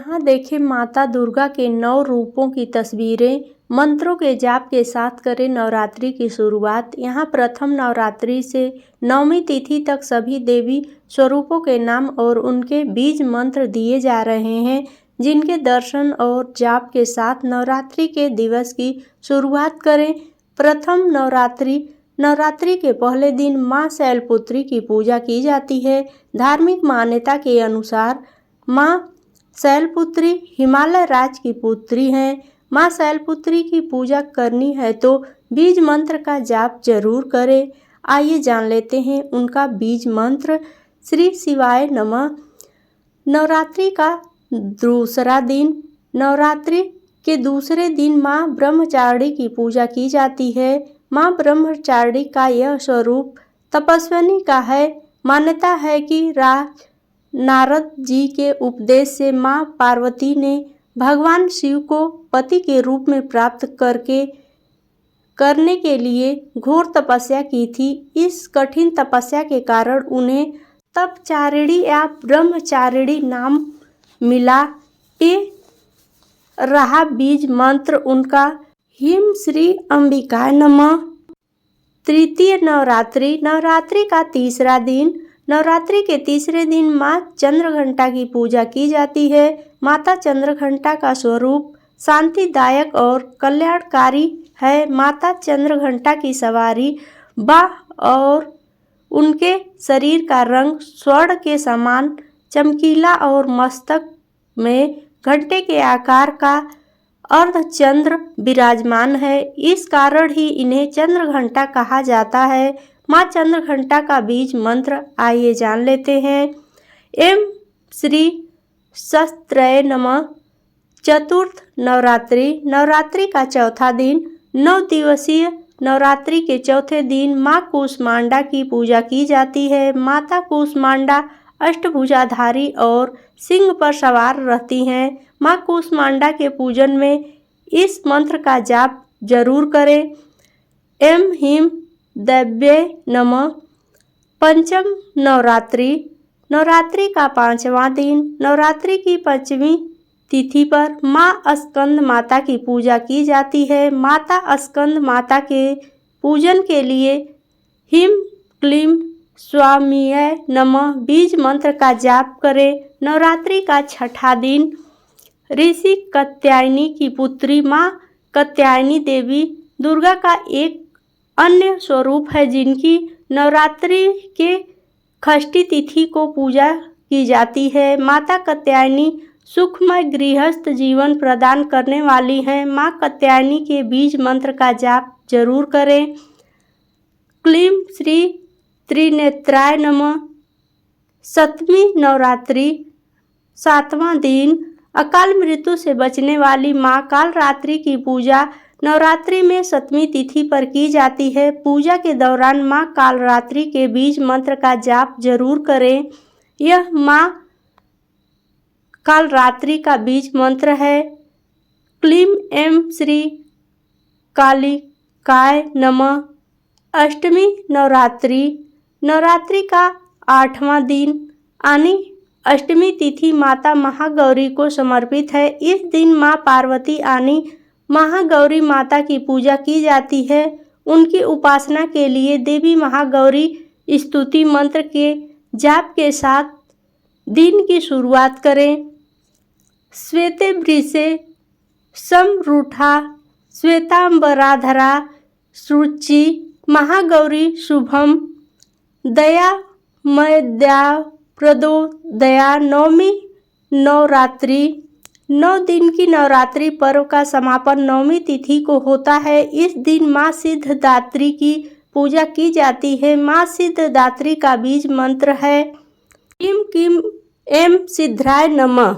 यहाँ देखें माता दुर्गा के 9 रूपों की तस्वीरें। मंत्रों के जाप के साथ करें नवरात्रि की शुरुआत। यहाँ प्रथम नवरात्रि से 9वीं तिथि तक सभी देवी स्वरूपों के नाम और उनके बीज मंत्र दिए जा रहे हैं, जिनके दर्शन और जाप के साथ नवरात्रि के दिवस की शुरुआत करें। प्रथम नवरात्रि के पहले दिन माँ शैलपुत्री की पूजा की जाती है। धार्मिक मान्यता के अनुसार माँ शैलपुत्री हिमालय राज की पुत्री हैं। माँ शैलपुत्री की पूजा करनी है तो बीज मंत्र का जाप जरूर करें। आइए जान लेते हैं उनका बीज मंत्र। श्री शिवाय नमः। नवरात्रि का दूसरा दिन। नवरात्रि के दूसरे दिन माँ ब्रह्मचारिणी की पूजा की जाती है। माँ ब्रह्मचारिणी का यह स्वरूप तपस्विनी का है। मान्यता है कि नारद जी के उपदेश से माँ पार्वती ने भगवान शिव को पति के रूप में प्राप्त करने के लिए घोर तपस्या की थी। इस कठिन तपस्या के कारण उन्हें तपचारिणी या ब्रह्मचारिणी नाम मिला। ये रहा बीज मंत्र उनका। हिम श्री अंबिकाय नमः। तृतीय नवरात्रि। नवरात्रि का तीसरा दिन। नवरात्रि के तीसरे दिन माँ चंद्रघंटा की पूजा की जाती है। माता चंद्रघंटा का स्वरूप शांतिदायक और कल्याणकारी है। माता चंद्रघंटा की सवारी बाह और उनके शरीर का रंग स्वर्ण के समान चमकीला और मस्तक में घंटे के आकार का अर्धचंद्र विराजमान है। इस कारण ही इन्हें चंद्रघंटा कहा जाता है। माँ चंद्रघंटा का बीज मंत्र आइए जान लेते हैं। एम श्री शस्त्रय नमः। चतुर्थ नवरात्रि। नवरात्रि का चौथा दिन। 9 दिवसीय नवरात्रि के चौथे दिन माँ कूष्मांडा की पूजा की जाती है। माता कूष्मांडा अष्टभुजाधारी और सिंह पर सवार रहती हैं। माँ कूष्मांडा के पूजन में इस मंत्र का जाप जरूर करें। एम ह्रीं देव्यै नमः। पंचम नवरात्रि। नवरात्रि का 5वां दिन। नवरात्रि की 5वीं तिथि पर माँ स्कंद माता की पूजा की जाती है। माता स्कंद माता के पूजन के लिए ह्रीं क्लीं स्वामिये नमः बीज मंत्र का जाप करें। नवरात्रि का 6ठा दिन। ऋषि कात्यायनी की पुत्री माँ कात्यायनी देवी दुर्गा का एक अन्य स्वरूप है, जिनकी नवरात्रि के षष्ठी तिथि को पूजा की जाती है। माता कात्यायनी सुखमय गृहस्थ जीवन प्रदान करने वाली हैं। माँ कात्यायनी के बीज मंत्र का जाप जरूर करें। क्लीं श्री त्रिनेत्राय नमः। 7वीं नवरात्रि 7वां दिन। अकाल मृत्यु से बचने वाली माँ कालरात्रि की पूजा नवरात्रि में 7वीं तिथि पर की जाती है। पूजा के दौरान माँ कालरात्रि के बीज मंत्र का जाप जरूर करें। यह माँ कालरात्रि का बीज मंत्र है। क्लीं एम श्री कालिकाय नमः। 8वीं नवरात्रि। नवरात्रि का 8वां दिन। आनी अष्टमी तिथि माता महागौरी को समर्पित है। इस दिन माँ पार्वती आनी महागौरी माता की पूजा की जाती है। उनकी उपासना के लिए देवी महागौरी स्तुति मंत्र के जाप के साथ दिन की शुरुआत करें। श्वेते वृषे समरूठा श्वेतांबराधरा शुचि महागौरी शुभम दयामयद्या प्रदो दया। 9वीं नवरात्रि। 9 दिन की नवरात्रि पर्व का समापन 9वीं तिथि को होता है। इस दिन माँ सिद्धदात्री की पूजा की जाती है। माँ सिद्धदात्री का बीज मंत्र है ह्रीं क्लीं एम सिद्धाय नमः।